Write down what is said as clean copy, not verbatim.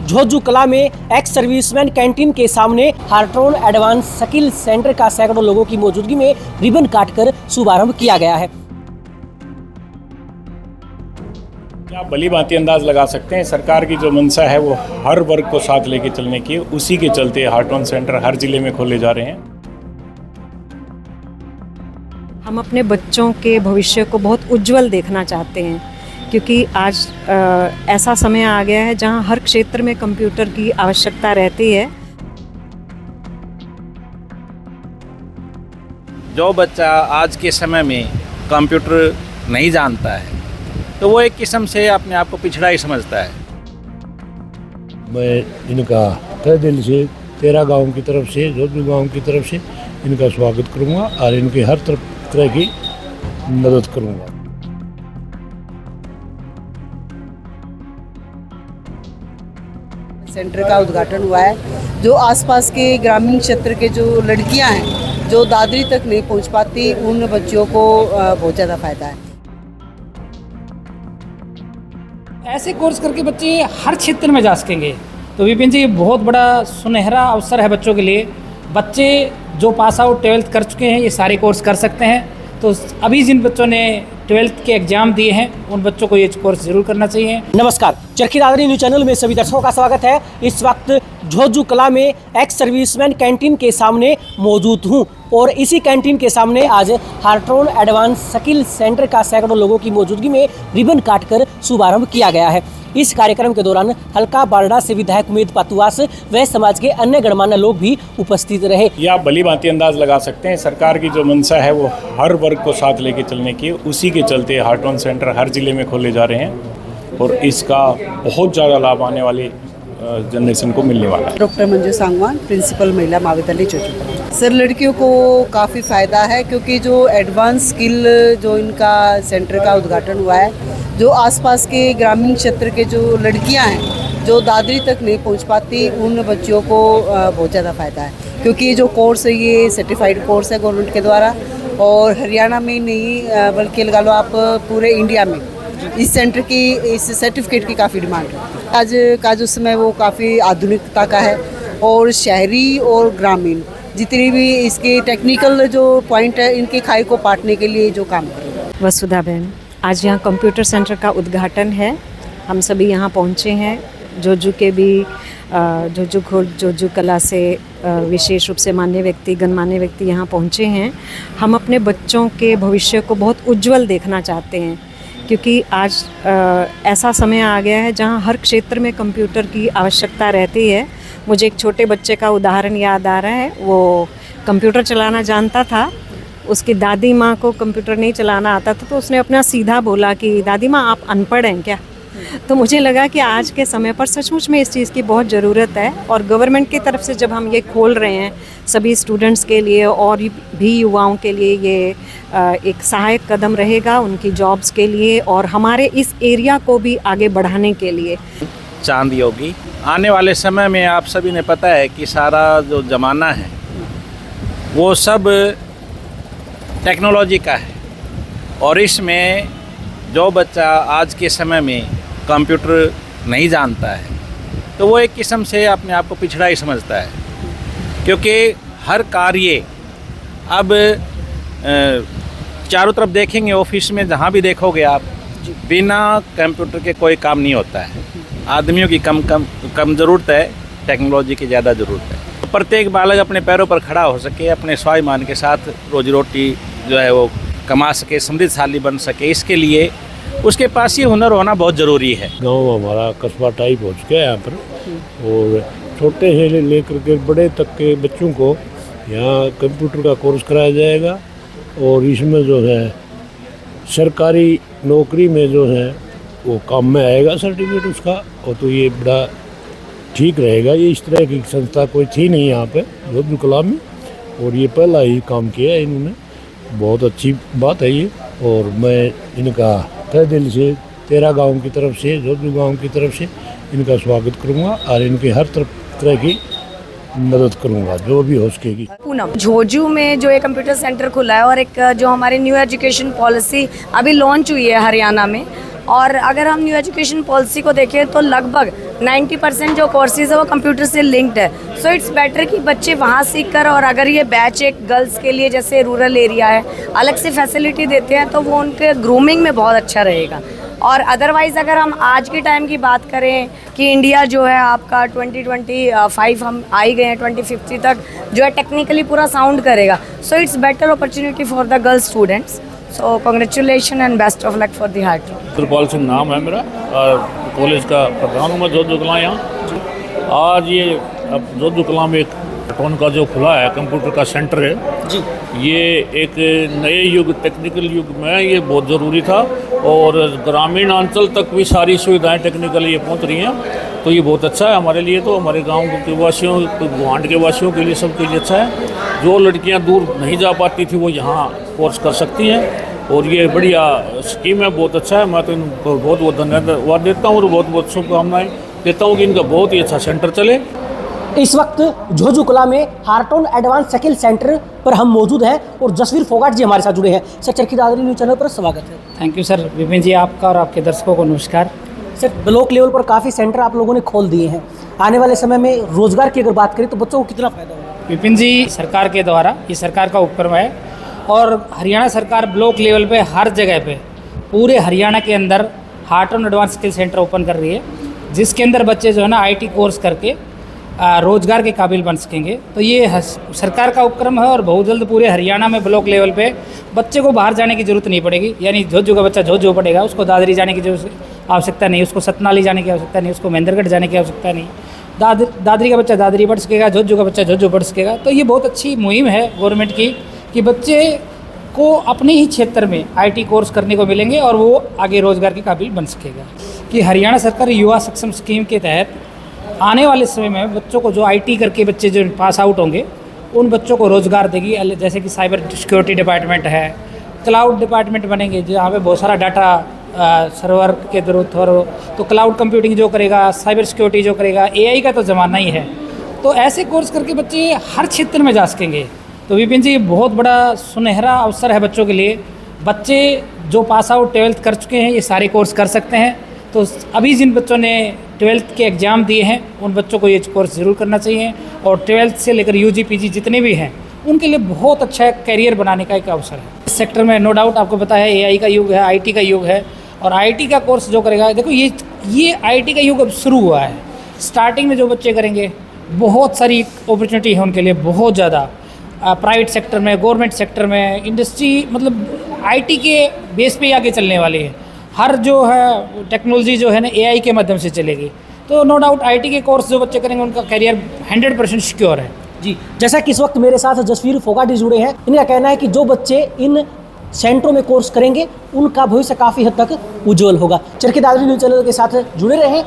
झोजू कला में ex serviceman canteen के सामने हार्ट्रॉन एडवांस स्किल सेंटर का सैकड़ों लोगों की मौजूदगी में रिबन काटकर शुभारंभ किया गया है। आप भली भांति अंदाज लगा सकते हैं सरकार की जो मंशा है वो हर वर्ग को साथ लेके चलने की, उसी के चलते हार्ट्रॉन सेंटर हर जिले में खोले जा रहे हैं। हम अपने बच्चों के भविष्य को बहुत उज्जवल देखना चाहते हैं, क्योंकि आज ऐसा समय आ गया है जहां हर क्षेत्र में कंप्यूटर की आवश्यकता रहती है। जो बच्चा आज के समय में कंप्यूटर नहीं जानता है तो वो एक किस्म से अपने आप को पिछड़ा ही समझता है। मैं इनका तहे दिल से तेरा गांव की तरफ से, झोजू गांव की तरफ से इनका स्वागत करूंगा और इनके हर तरह की मदद करूंगा। सेंटर का उद्घाटन हुआ है। जो आसपास के ग्रामीण क्षेत्र के जो लड़कियां हैं जो दादरी तक नहीं पहुंच पाती, उन बच्चियों को बहुत ज़्यादा फायदा है। ऐसे कोर्स करके बच्चे हर क्षेत्र में जा सकेंगे। तो विपिन जी, ये बहुत बड़ा सुनहरा अवसर है बच्चों के लिए। बच्चे जो पास आउट 12th कर चुके हैं ये सारे कोर्स कर सकते हैं। तो अभी जिन बच्चों ने 12th के एग्जाम दिए हैं उन बच्चों को ये कोर्स जरूर करना चाहिए। नमस्कार, चरखी दादरी न्यूज चैनल में सभी दर्शकों का स्वागत है। इस वक्त झोजू कला में एक्स सर्विसमैन कैंटीन के सामने मौजूद हूं और इसी कैंटीन के सामने आज हार्ट्रॉन एडवांस स्किल सेंटर का सैकड़ों लोगों की मौजूदगी में रिबन काटकर शुभारंभ किया गया है। इस कार्यक्रम के दौरान हल्का बारडा से विधायक उमेद पातुआस व समाज के अन्य गणमान्य लोग भी उपस्थित रहे। ये आप भली भांति अंदाज लगा सकते हैं सरकार की जो मंशा है वो हर वर्ग को साथ लेके चलने की, उसी के चलते हार्ट्रॉन सेंटर हर जिले में खोले जा रहे हैं और इसका बहुत ज़्यादा लाभ आने वाली जनरेशन को मिलने वाला है। डॉक्टर मंजू सांगवान, प्रिंसिपल महिला महाविद्यालय झोजू। सर, लड़कियों को काफ़ी फ़ायदा है क्योंकि जो एडवांस स्किल जो इनका सेंटर का उद्घाटन हुआ है, जो आसपास के ग्रामीण क्षेत्र के जो लड़कियां हैं जो दादरी तक नहीं पहुंच पाती, उन बच्चियों को बहुत ज़्यादा फ़ायदा है। क्योंकि ये जो कोर्स है ये सर्टिफाइड कोर्स है गवर्नमेंट के द्वारा, और हरियाणा में नहीं बल्कि लगा लो आप पूरे इंडिया में इस सेंटर की, इस सर्टिफिकेट की काफ़ी डिमांड है। आज का जो समय वो काफ़ी आधुनिकता का है और शहरी और ग्रामीण जितनी भी इसके टेक्निकल जो पॉइंट है इनके खाई को पाटने के लिए जो काम करें। वसुधा बहन, आज यहाँ कंप्यूटर सेंटर का उद्घाटन है। हम सभी यहाँ पहुँचे हैं। झोजू के भी झोजू कला से विशेष रूप से मान्य व्यक्ति, गणमान्य व्यक्ति यहाँ पहुँचे हैं। हम अपने बच्चों के भविष्य को बहुत उज्जवल देखना चाहते हैं, क्योंकि आज ऐसा समय आ गया है जहाँ हर क्षेत्र में कंप्यूटर की आवश्यकता रहती है। मुझे एक छोटे बच्चे का उदाहरण याद आ रहा है। वो कंप्यूटर चलाना जानता था, उसकी दादी माँ को कंप्यूटर नहीं चलाना आता था, तो उसने अपना सीधा बोला कि दादी माँ आप अनपढ़ हैं क्या। तो मुझे लगा कि आज के समय पर सचमुच में इस चीज़ की बहुत ज़रूरत है, और गवर्नमेंट की तरफ से जब हम ये खोल रहे हैं सभी स्टूडेंट्स के लिए और भी युवाओं के लिए, ये एक सहायक कदम रहेगा उनकी जॉब्स के लिए और हमारे इस एरिया को भी आगे बढ़ाने के लिए। चांद योगी, आने वाले समय में आप सभी ने पता है कि सारा जो ज़माना है वो सब टेक्नोलॉजी का है, और इसमें जो बच्चा आज के समय में कंप्यूटर नहीं जानता है तो वो एक किस्म से अपने आप को पिछड़ा ही समझता है। क्योंकि हर कार्य अब चारों तरफ देखेंगे, ऑफिस में जहाँ भी देखोगे आप, बिना कंप्यूटर के कोई काम नहीं होता है। आदमियों की कम ज़रूरत है, टेक्नोलॉजी की ज़्यादा ज़रूरत है। प्रत्येक बालक अपने पैरों पर खड़ा हो सके, अपने स्वाभिमान के साथ रोजी रोटी जो है वो कमा सके, समृद्धशाली बन सके, इसके लिए उसके पास ये हुनर होना बहुत ज़रूरी है। गांव हमारा कस्बा टाइप हो चुका है यहाँ पर, और छोटे से लेकर के बड़े तक के बच्चों को यहाँ कंप्यूटर का कोर्स कराया जाएगा, और इसमें जो है सरकारी नौकरी में जो है वो काम में आएगा सर्टिफिकेट उसका। और तो ये बड़ा ठीक रहेगा। ये इस तरह की संस्था कोई थी नहीं यहाँ पे झोजू कला में, और ये पहला ही काम किया है इन्होंने। बहुत अच्छी बात है ये, और मैं इनका तहे दिल से तेरा गांव की तरफ से, झोजू गांव की तरफ से इनका स्वागत करूंगा और इनके हर तरह की मदद करूंगा जो भी हो सकेगी। पूनम, झोजू में जो एक कंप्यूटर सेंटर खुला है और एक जो हमारी न्यू एजुकेशन पॉलिसी अभी लॉन्च हुई है हरियाणा में, और अगर हम न्यू एजुकेशन पॉलिसी को देखें तो लगभग 90% जो कोर्सेज है वो कंप्यूटर से लिंक्ड है। सो इट्स बेटर कि बच्चे वहाँ सीख कर, और अगर ये बैच एक गर्ल्स के लिए जैसे रूरल एरिया है अलग से फैसिलिटी देते हैं तो वो उनके ग्रूमिंग में बहुत अच्छा रहेगा। और अदरवाइज़ अगर हम आज के टाइम की बात करें कि इंडिया जो है आपका 2025 हम आ ही गए हैं, 2050 तक जो है टेक्निकली पूरा साउंड करेगा। So it's better opportunity for the girl students. So congratulation and best of luck for the Hartron. Kripal Singh नाम है मेरा और कॉलेज का प्रधान हूँ मैं जोधपुर कलां यहाँ। आज ये अब जोधपुर कलां में एक हार्ट्रॉन का जो खुला है कंप्यूटर का सेंटर है जी, ये एक नए युग टेक्निकल युग में ये बहुत ज़रूरी था और ग्रामीण अंचल तक भी सारी सुविधाएं टेक्निकली ये पहुंच रही हैं, तो ये बहुत अच्छा है हमारे लिए, तो हमारे गांव के वासियों गुवाहाटी के वासियों के लिए सबके लिए अच्छा है। जो लड़कियां दूर नहीं जा पाती थी वो यहाँ कोर्स कर सकती हैं और ये बढ़िया स्कीम है, बहुत अच्छा है। मैं तो इनको बहुत बहुत धन्यवाद देता हूँ और बहुत बहुत शुभकामनाएँ देता हूँ कि इनका बहुत ही अच्छा सेंटर चले। इस वक्त झोझू कला में हार्ट्रॉन एडवांस स्किल सेंटर पर हम मौजूद हैं और जसवीर फोगाट जी हमारे साथ जुड़े हैं। Sir, Charkhi Dadri news channel पर स्वागत है। Thank you sir. Vipin ji, आपका और आपके दर्शकों को नमस्कार। सर, ब्लॉक लेवल पर काफ़ी सेंटर आप लोगों ने खोल दिए हैं। आने वाले समय में रोजगार की अगर बात करें तो बच्चों को कितना फ़ायदा होगा? विपिन जी, सरकार के द्वारा, ये सरकार का उपक्रम है और हरियाणा सरकार ब्लॉक लेवल पे हर जगह पे पूरे हरियाणा के अंदर Hartron advance skill centre open कर रही है, जिसके अंदर बच्चे जो है ना IT कोर्स करके रोजगार के काबिल बन सकेंगे। तो ये सरकार का उपक्रम है और बहुत जल्द पूरे हरियाणा में ब्लॉक लेवल पे बच्चे को बाहर जाने की ज़रूरत नहीं पड़ेगी। यानी झोझू का बच्चा झोझू पड़ेगा, उसको दादरी जाने की आवश्यकता नहीं, उसको सतनाली जाने की आवश्यकता नहीं, उसको महेंद्रगढ़ जाने की आवश्यकता नहीं। दादरी का बच्चा दादरी पढ़ सकेगा, झोझू का बच्चा झोझू पढ़ सकेगा। तो ये बहुत अच्छी मुहिम है गवर्नमेंट की कि बच्चे को अपने ही क्षेत्र में IT कोर्स करने को मिलेंगे और वो आगे रोजगार के काबिल बन सकेगा। कि हरियाणा सरकार युवा सक्षम स्कीम के तहत आने वाले समय में बच्चों को जो IT करके बच्चे जो पास आउट होंगे उन बच्चों को रोज़गार देगी। जैसे कि साइबर सिक्योरिटी डिपार्टमेंट है, क्लाउड डिपार्टमेंट बनेंगे जहाँ पे बहुत सारा डाटा सर्वर के जरूरत हो, तो क्लाउड कंप्यूटिंग जो करेगा, साइबर सिक्योरिटी जो करेगा, AI का तो ज़माना ही है। तो ऐसे कोर्स करके बच्चे हर क्षेत्र में जा सकेंगे। तो विपिन जी, बहुत बड़ा सुनहरा अवसर है बच्चों के लिए। बच्चे जो पास आउट 12th कर चुके हैं ये सारे कोर्स कर सकते हैं। तो अभी जिन बच्चों ने 12th के एग्ज़ाम दिए हैं उन बच्चों को ये कोर्स ज़रूर करना चाहिए और 12th से लेकर UG PG जितने भी हैं उनके लिए बहुत अच्छा करियर बनाने का एक अवसर है। इस सेक्टर में नो डाउट आपको पता है AI का युग है, IT का युग है और IT का कोर्स जो करेगा, देखो ये IT का युग अब शुरू हुआ है। स्टार्टिंग में जो बच्चे करेंगे बहुत सारी अपॉर्चुनिटी है उनके लिए, बहुत ज़्यादा प्राइवेट सेक्टर में, गवर्नमेंट सेक्टर में, इंडस्ट्री, मतलब IT के बेस पे ही आगे चलने वाली है। हर जो है टेक्नोलॉजी जो है ना AI के माध्यम से चलेगी। तो नो डाउट IT के कोर्स जो बच्चे करेंगे उनका करियर 100% सिक्योर है। जी, जैसा कि इस वक्त मेरे साथ जसवीर फोगाट जुड़े हैं, इनका कहना है कि जो बच्चे इन सेंटरों में कोर्स करेंगे उनका भविष्य काफ़ी हद तक उज्जवल होगा। चरखी दादरी न्यूज़ चैनल के साथ जुड़े रहें।